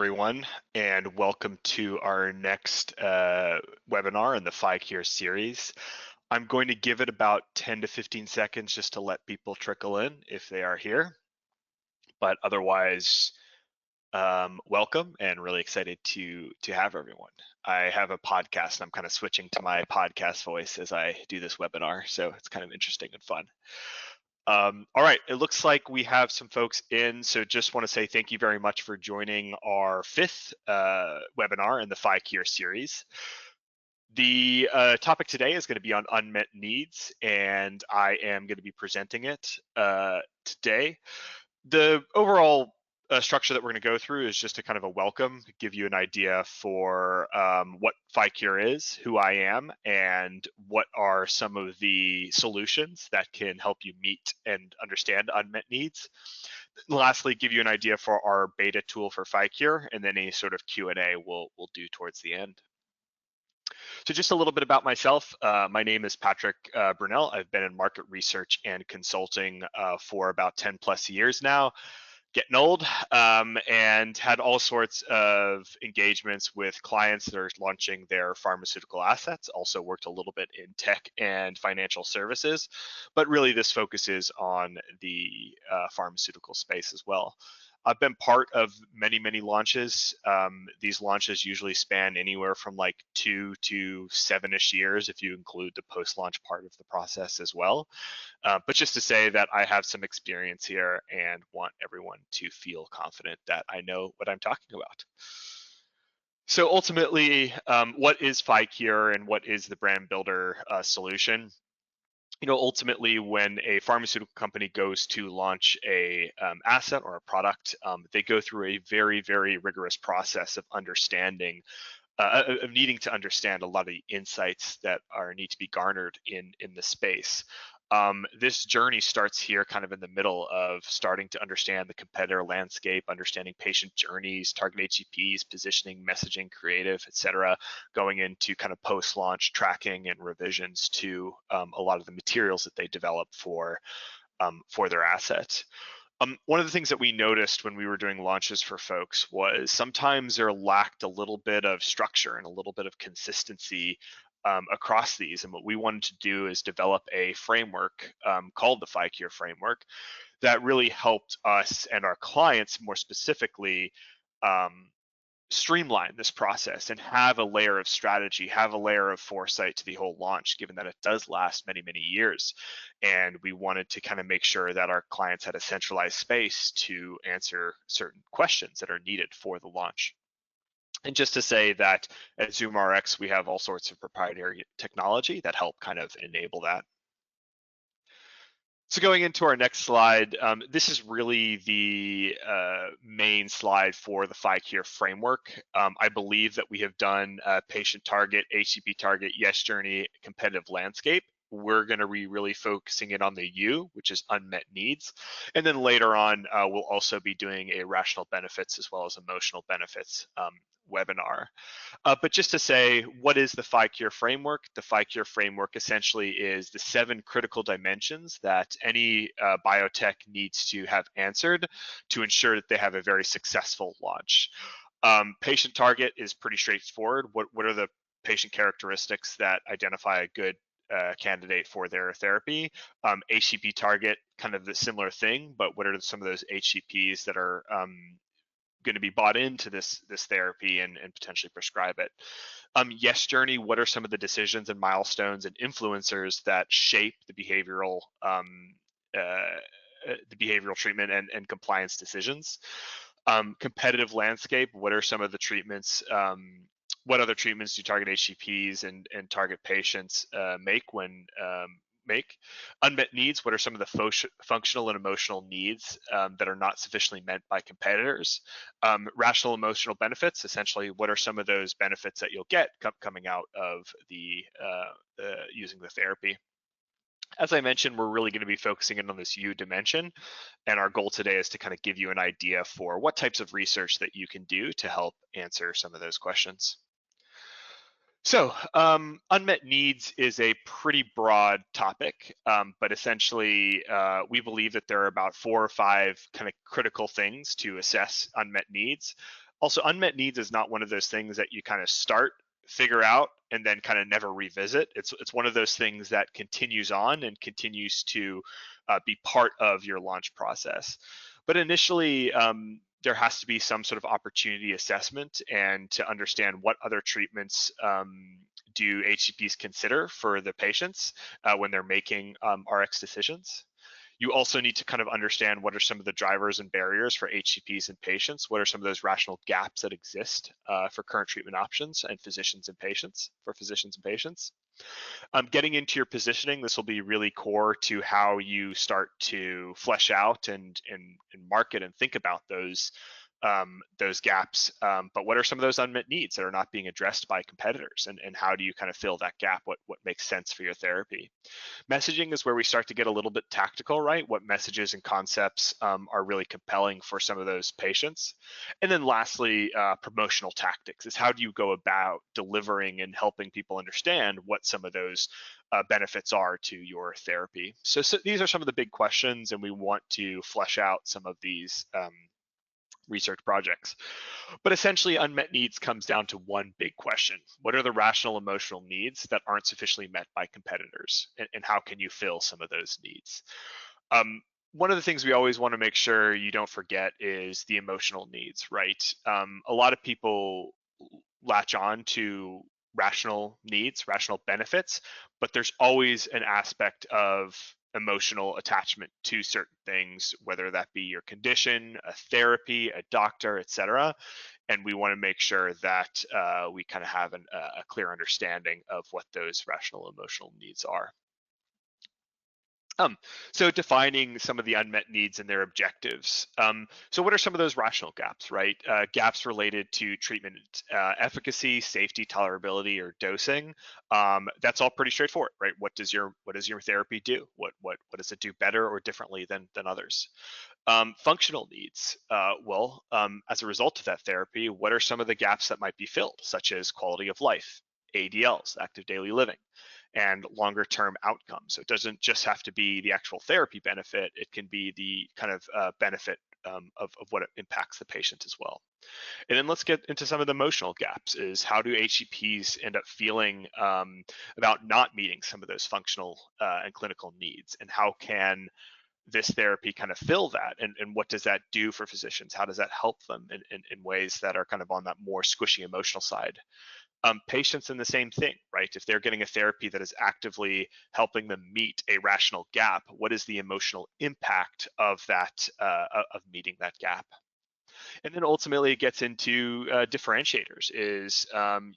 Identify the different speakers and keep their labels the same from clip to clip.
Speaker 1: everyone, and welcome to our next webinar in the 5 Cure series. I'm going to give it about 10 to 15 seconds just to let people trickle in if they are here. But otherwise, welcome and really excited to have everyone. I have a podcast and I'm kind of switching to my podcast voice as I do this webinar, so it's kind of interesting and fun. All right, it looks like we have some folks in, so just want to say thank you very much for joining our fifth webinar in the 5 Cure series. The topic today is going to be on unmet needs, and I am going to be presenting it today. The overall structure that we're going to go through is just a kind of a welcome, give you an idea for what 5Cure is, who I am, and what are some of the solutions that can help you meet and understand unmet needs. Lastly, give you an idea for our beta tool for 5Cure, and then any sort of Q&A we'll do towards the end. So just a little bit about myself. My name is Patrick Brunel. I've been in market research and consulting for about 10 plus years now, getting old, and had all sorts of engagements with clients that are launching their pharmaceutical assets. Also worked a little bit in tech and financial services, but really this focuses on the pharmaceutical space as well. I've been part of many launches. These launches usually span anywhere from like 2 to 7-ish years if you include the post-launch part of the process as well. But just to say that I have some experience here and want everyone to feel confident that I know what I'm talking about. So ultimately, what is 5Cure and what is the brand builder solution? Ultimately, when a pharmaceutical company goes to launch a asset or a product, they go through a very rigorous process of understanding, of needing to understand a lot of the insights that need to be garnered in the space. This journey starts here kind of in the middle of starting to understand the competitor landscape, understanding patient journeys, target HCPs, positioning, messaging, creative, et cetera, going into kind of post-launch tracking and revisions to a lot of the materials that they develop for their asset. One of the things that we noticed when we were doing launches for folks was sometimes there lacked a little bit of structure and a little bit of consistency across these. And what we wanted to do is develop a framework called the 5Cure framework that really helped us and our clients more specifically streamline this process and have a layer of strategy, have a layer of foresight to the whole launch, given that it does last many years. And we wanted to kind of make sure that our clients had a centralized space to answer certain questions that are needed for the launch. And just to say that at ZoomRx, we have all sorts of proprietary technology that help kind of enable that. So going into our next slide, this is really the main slide for the 5Cure framework. I believe that we have done patient target, HCP target, yes journey, competitive landscape. We're going to be really focusing in on the U, which is unmet needs. And then later on, we'll also be doing a rational benefits as well as emotional benefits webinar. But just to say, what is the 5Cure framework? The 5Cure framework essentially is the 7 critical dimensions that any biotech needs to have answered to ensure that they have a very successful launch. Patient target is pretty straightforward. What are the patient characteristics that identify a good candidate for their therapy? HCP target, kind of the similar thing, but what are some of those HCPs that are going to be bought into this therapy and potentially prescribe it? Yes journey, what are some of the decisions and milestones and influencers that shape the behavioral treatment and compliance decisions? Competitive landscape, what are some of the treatments, what other treatments do target HCPs and target patients make? Unmet needs, what are some of the functional and emotional needs that are not sufficiently met by competitors? Rational emotional benefits, essentially, what are some of those benefits that you'll get coming out of the using the therapy? As I mentioned, we're really going to be focusing in on this U dimension, and our goal today is to kind of give you an idea for what types of research that you can do to help answer some of those questions. So unmet needs is a pretty broad topic, but essentially we believe that there are about 4 or 5 kind of critical things to assess unmet needs. Also, unmet needs is not one of those things that you kind of start, figure out, and then kind of never revisit. It's one of those things that continues on and continues to be part of your launch process. But initially, there has to be some sort of opportunity assessment and to understand what other treatments do HCPs consider for the patients when they're making RX decisions. You also need to kind of understand what are some of the drivers and barriers for HCPs and patients. What are some of those rational gaps that exist for current treatment options and physicians and patients, for physicians and patients. Getting into your positioning, this will be really core to how you start to flesh out and market and think about those gaps. But what are some of those unmet needs that are not being addressed by competitors, and how do you kind of fill that gap? What makes sense for your therapy? Messaging is where we start to get a little bit tactical, right? What messages and concepts are really compelling for some of those patients? And then lastly, promotional tactics is how do you go about delivering and helping people understand what some of those benefits are to your therapy? So these are some of the big questions, and we want to flesh out some of these research projects. But essentially, unmet needs comes down to one big question. What are the rational emotional needs that aren't sufficiently met by competitors? And how can you fill some of those needs? One of the things we always want to make sure you don't forget is the emotional needs, right? A lot of people latch on to rational needs, rational benefits, but there's always an aspect of emotional attachment to certain things, whether that be your condition, a therapy, a doctor, etc. And we want to make sure that we kind of have a clear understanding of what those rational emotional needs are. So defining some of the unmet needs and their objectives. So what are some of those rational gaps, right? Gaps related to treatment efficacy, safety, tolerability, or dosing. That's all pretty straightforward, right? What does your therapy do? What does it do better or differently than others? Functional needs. As a result of that therapy, what are some of the gaps that might be filled, such as quality of life, ADLs, active daily living, and longer term outcomes? So it doesn't just have to be the actual therapy benefit, it can be the kind of benefit of what it impacts the patient as well. And then let's get into some of the emotional gaps. Is how do HCPs end up feeling about not meeting some of those functional and clinical needs, and how can this therapy kind of fill that, and what does that do for physicians? How does that help them in ways that are kind of on that more squishy emotional side? Patients in the same thing, right? If they're getting a therapy that is actively helping them meet a rational gap, what is the emotional impact of that, of meeting that gap? And then ultimately it gets into differentiators. Is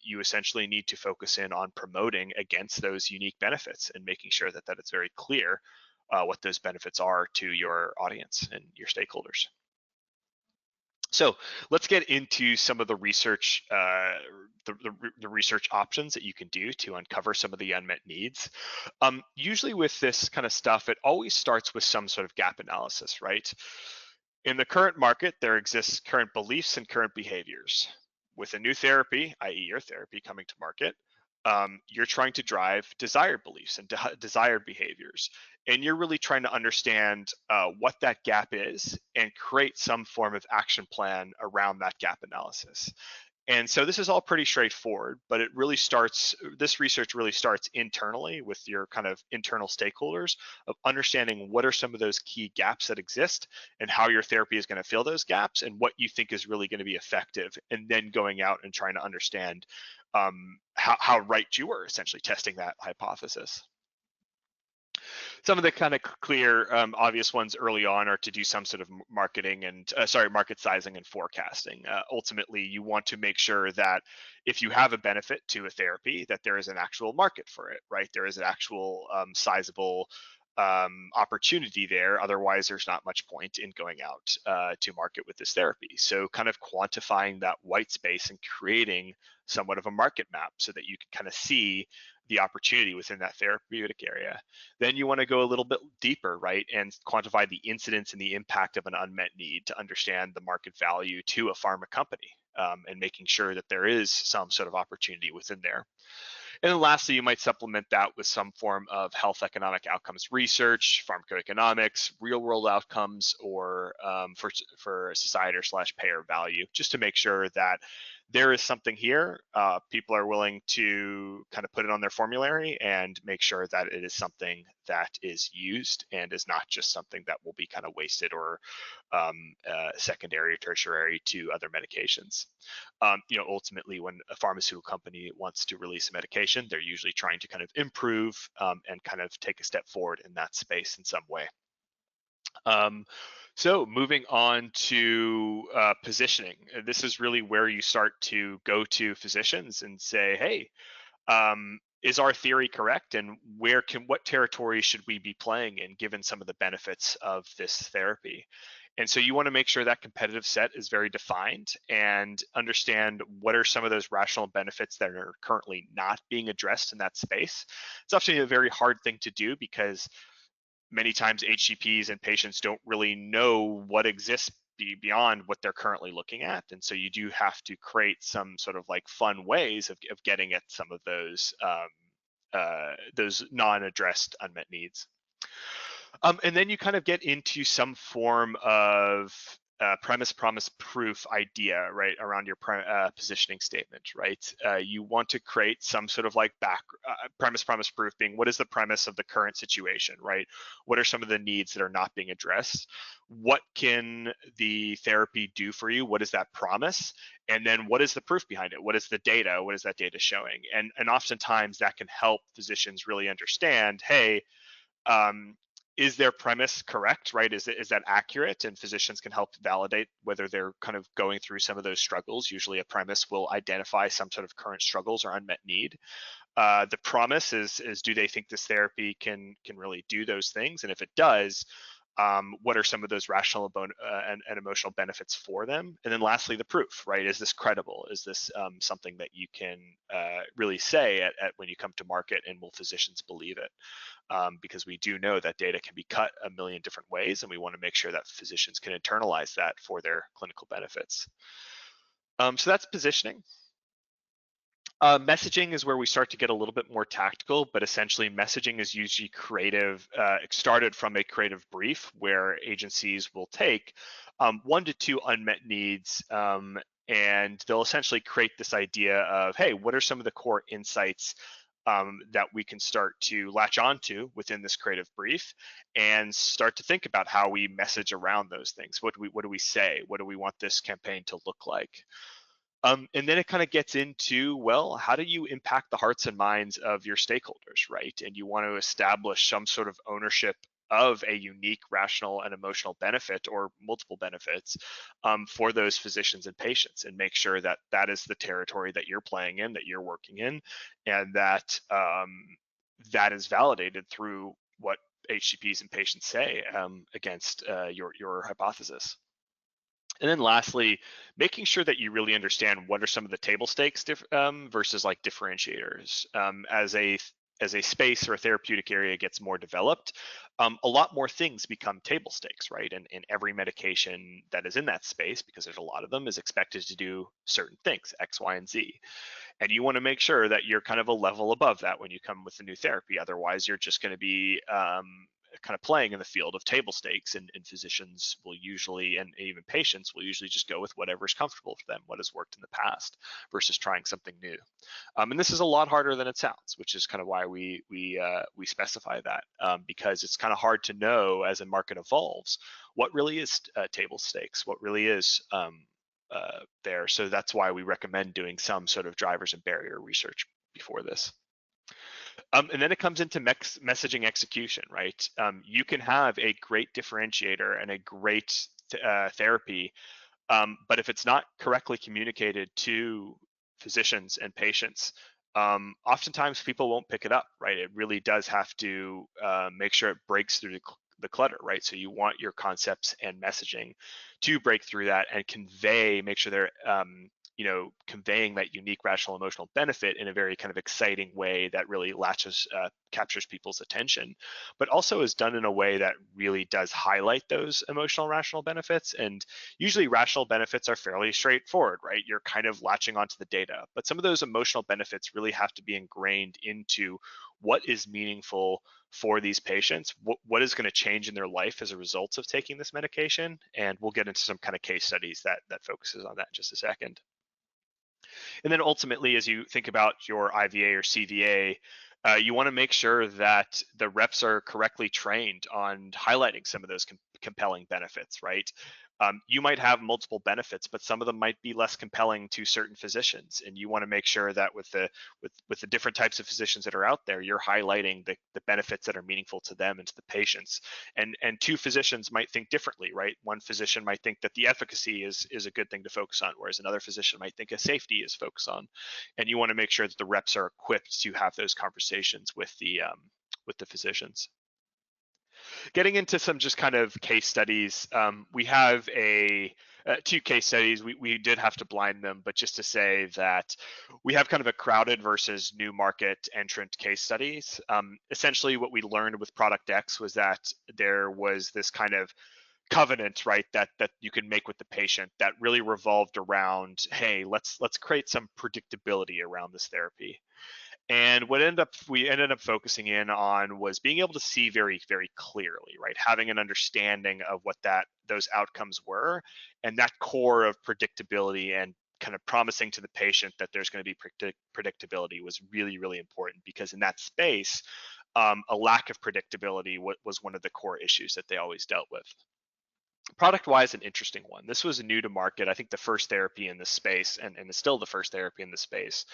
Speaker 1: you essentially need to focus in on promoting against those unique benefits and making sure that it's very clear what those benefits are to your audience and your stakeholders. So let's get into some of the research, the research options that you can do to uncover some of the unmet needs. Usually with this kind of stuff, it always starts with some sort of gap analysis, right? In the current market, there exists current beliefs and current behaviors. With a new therapy, i.e. your therapy coming to market, you're trying to drive desired beliefs and desired behaviors. And you're really trying to understand what that gap is and create some form of action plan around that gap analysis. And so this is all pretty straightforward, but this research really starts internally with your kind of internal stakeholders of understanding what are some of those key gaps that exist and how your therapy is going to fill those gaps and what you think is really going to be effective. And then going out and trying to understand how right you were, essentially testing that hypothesis. Some of the kind of clear, obvious ones early on are to do some sort of marketing and market sizing and forecasting. Ultimately, you want to make sure that if you have a benefit to a therapy, that there is an actual market for it, right? There is an actual sizable opportunity there. Otherwise, there's not much point in going out to market with this therapy. So kind of quantifying that white space and creating somewhat of a market map so that you can kind of see the opportunity within that therapeutic area. Then you want to go a little bit deeper, right, and quantify the incidence and the impact of an unmet need to understand the market value to a pharma company, and making sure that there is some sort of opportunity within there. And then lastly, you might supplement that with some form of health economic outcomes research, pharmacoeconomics, real world outcomes, or for society or slash payer value, just to make sure that there is something here. People are willing to kind of put it on their formulary and make sure that it is something that is used and is not just something that will be kind of wasted or secondary or tertiary to other medications. Ultimately, when a pharmaceutical company wants to release a medication, they're usually trying to kind of improve and kind of take a step forward in that space in some way. So moving on to positioning, this is really where you start to go to physicians and say, hey, is our theory correct, and what territory should we be playing in given some of the benefits of this therapy? And so you want to make sure that competitive set is very defined and understand what are some of those rational benefits that are currently not being addressed in that space. It's often a very hard thing to do because many times HCPs and patients don't really know what exists beyond what they're currently looking at. And so you do have to create some sort of like fun ways of getting at some of those non-addressed unmet needs. And then you kind of get into some form of premise, promise, proof idea, right, around your positioning statement, right? You want to create some sort of like premise, promise, proof being what is the premise of the current situation, right? What are some of the needs that are not being addressed? What can the therapy do for you? What is that promise? And then what is the proof behind it? What is the data? What is that data showing? And oftentimes that can help physicians really understand, hey, is their premise correct, right? Is that accurate? And physicians can help validate whether they're kind of going through some of those struggles. Usually a premise will identify some sort of current struggles or unmet need. The promise is do they think this therapy can really do those things? And if it does, what are some of those rational and emotional benefits for them? And then lastly, the proof, right? Is this credible? Is this something that you can really say at when you come to market, and will physicians believe it? Because we do know that data can be cut a million different ways, and we want to make sure that physicians can internalize that for their clinical benefits. So that's positioning. Messaging is where we start to get a little bit more tactical, but essentially messaging is usually creative, started from a creative brief where agencies will take 1 to 2 unmet needs, and they'll essentially create this idea of, hey, what are some of the core insights that we can start to latch onto within this creative brief, and start to think about how we message around those things. What do we say? What do we want this campaign to look like? And then it kind of gets into, well, how do you impact the hearts and minds of your stakeholders, right? And you want to establish some sort of ownership of a unique rational and emotional benefit or multiple benefits for those physicians and patients, and make sure that that is the territory that you're playing in, that you're working in, and that that is validated through what HCPs and patients say against your hypothesis. And then lastly, making sure that you really understand what are some of the table stakes versus like differentiators. As a space or a therapeutic area gets more developed, a lot more things become table stakes, right? And every medication that is in that space, because there's a lot of them, is expected to do certain things, X, Y, and Z. And you want to make sure that you're kind of a level above that when you come with a new therapy. Otherwise, you're just going to be kind of playing in the field of table stakes, and physicians will usually, and even patients will usually, just go with whatever is comfortable for them, what has worked in the past, versus trying something new. And this is a lot harder than it sounds, which is kind of why we specify that, because it's kind of hard to know as a market evolves what really is table stakes, what really is there. So that's why we recommend doing some sort of drivers and barrier research before this. And then it comes into messaging execution, right? You can have a great differentiator and a great therapy, but if it's not correctly communicated to physicians and patients, oftentimes people won't pick it up, right? It really does have to make sure it breaks through the clutter, right? So you want your concepts and messaging to break through that and convey, make sure they're conveying that unique rational emotional benefit in a very kind of exciting way that really captures people's attention, but also is done in a way that really does highlight those emotional rational benefits. And usually rational benefits are fairly straightforward, right? You're kind of latching onto the data, but some of those emotional benefits really have to be ingrained into what is meaningful for these patients, what is going to change in their life as a result of taking this medication. And we'll get into some kind of case studies that focuses on that in just a second. And then ultimately, as you think about your IVA or CVA, you want to make sure that the reps are correctly trained on highlighting some of those compelling benefits, right? You might have multiple benefits, but some of them might be less compelling to certain physicians, and you want to make sure that with the different types of physicians that are out there, you're highlighting the benefits that are meaningful to them and to the patients. And two physicians might think differently, right? One physician might think that the efficacy is a good thing to focus on, whereas another physician might think a safety is focused on. And you want to make sure that the reps are equipped to have those conversations with the physicians. Getting into some just kind of case studies, we have two case studies. We did have to blind them, but just to say that we have kind of a crowded versus new market entrant case studies. Essentially, what we learned with Product X was that there was this kind of covenant, right, that you can make with the patient that really revolved around, hey, let's create some predictability around this therapy. And what we ended up focusing in on was being able to see very, very clearly, right? Having an understanding of what those outcomes were, and that core of predictability and kind of promising to the patient that there's going to be predictability was really, really important, because in that space, a lack of predictability was one of the core issues that they always dealt with. Product wise, an interesting one. This was new to market, I think the first therapy in this space, and it's still the first therapy in the space.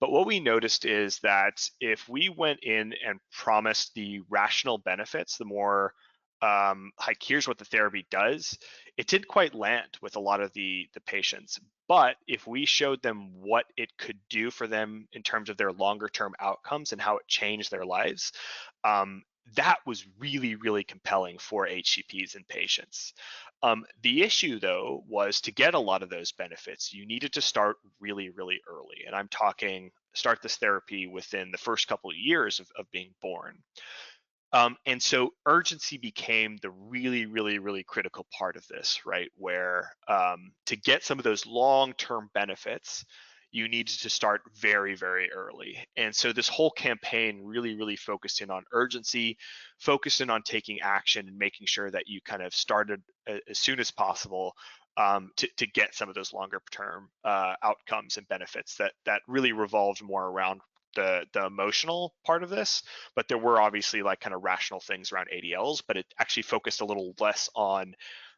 Speaker 1: But what we noticed is that if we went in and promised the rational benefits, the more like, here's what the therapy does, it didn't quite land with a lot of the patients. But if we showed them what it could do for them in terms of their longer term outcomes and how it changed their lives, that was really, really compelling for HCPs and patients. The issue, though, was to get a lot of those benefits, you needed to start really, really early. And I'm talking start this therapy within the first couple of years of being born. And so urgency became the really, really, really critical part of this, right? Where to get some of those long-term benefits, you needed to start very, very early. And so this whole campaign really, really focused in on urgency, focused in on taking action and making sure that you kind of started as soon as possible to get some of those longer term outcomes and benefits that really revolved more around the emotional part of this. But there were obviously like kind of rational things around ADLs, but it actually focused a little less on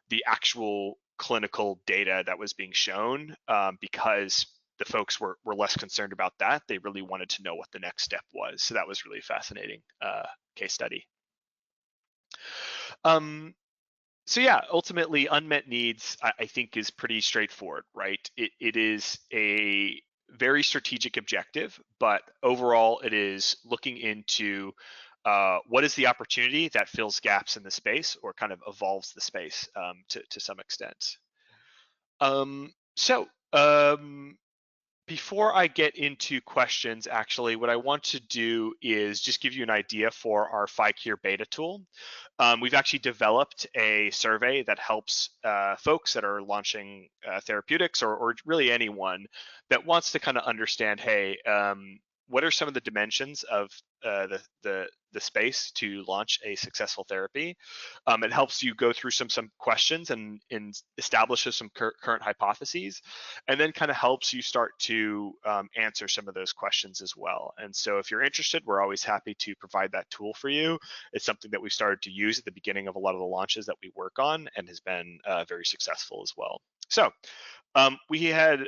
Speaker 1: the actual clinical data that was being shown, because the folks were less concerned about that. They really wanted to know what the next step was. So that was really fascinating case study. So yeah, ultimately, unmet needs, I think, is pretty straightforward, right? It is a very strategic objective, but overall, it is looking into what is the opportunity that fills gaps in the space or kind of evolves the space to some extent. So before I get into questions, actually, what I want to do is just give you an idea for our FICURE beta tool. We've actually developed a survey that helps folks that are launching therapeutics, or really anyone that wants to kind of understand, hey, what are some of the dimensions of the space to launch a successful therapy? It helps you go through some questions and establishes some current hypotheses, and then kind of helps you start to answer some of those questions as well. And so if you're interested, we're always happy to provide that tool for you. It's something that we started to use at the beginning of a lot of the launches that we work on, and has been very successful as well. So we had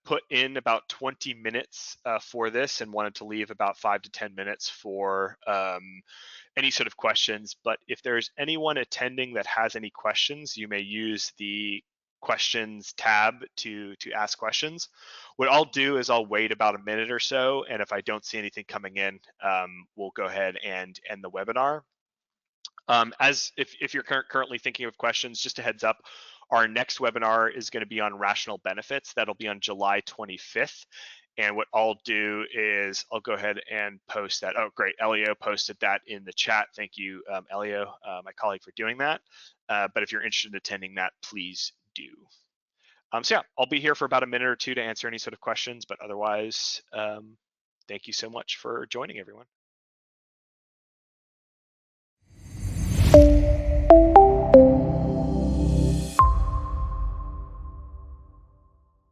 Speaker 1: put in about 20 minutes for this, and wanted to leave about 5 to 10 minutes for any sort of questions. But if there's anyone attending that has any questions, you may use the questions tab to ask questions. What I'll do is I'll wait about a minute or so, and if I don't see anything coming in, we'll go ahead and end the webinar. If you're currently thinking of questions, just a heads up, Our next webinar is going to be on rational benefits. That'll be on July 25th. And what I'll do is I'll go ahead and post that. Oh, great. Elio posted that in the chat. Thank you, Elio, my colleague, for doing that. But if you're interested in attending that, please do. So yeah, I'll be here for about a minute or two to answer any sort of questions, but otherwise, thank you so much for joining, everyone.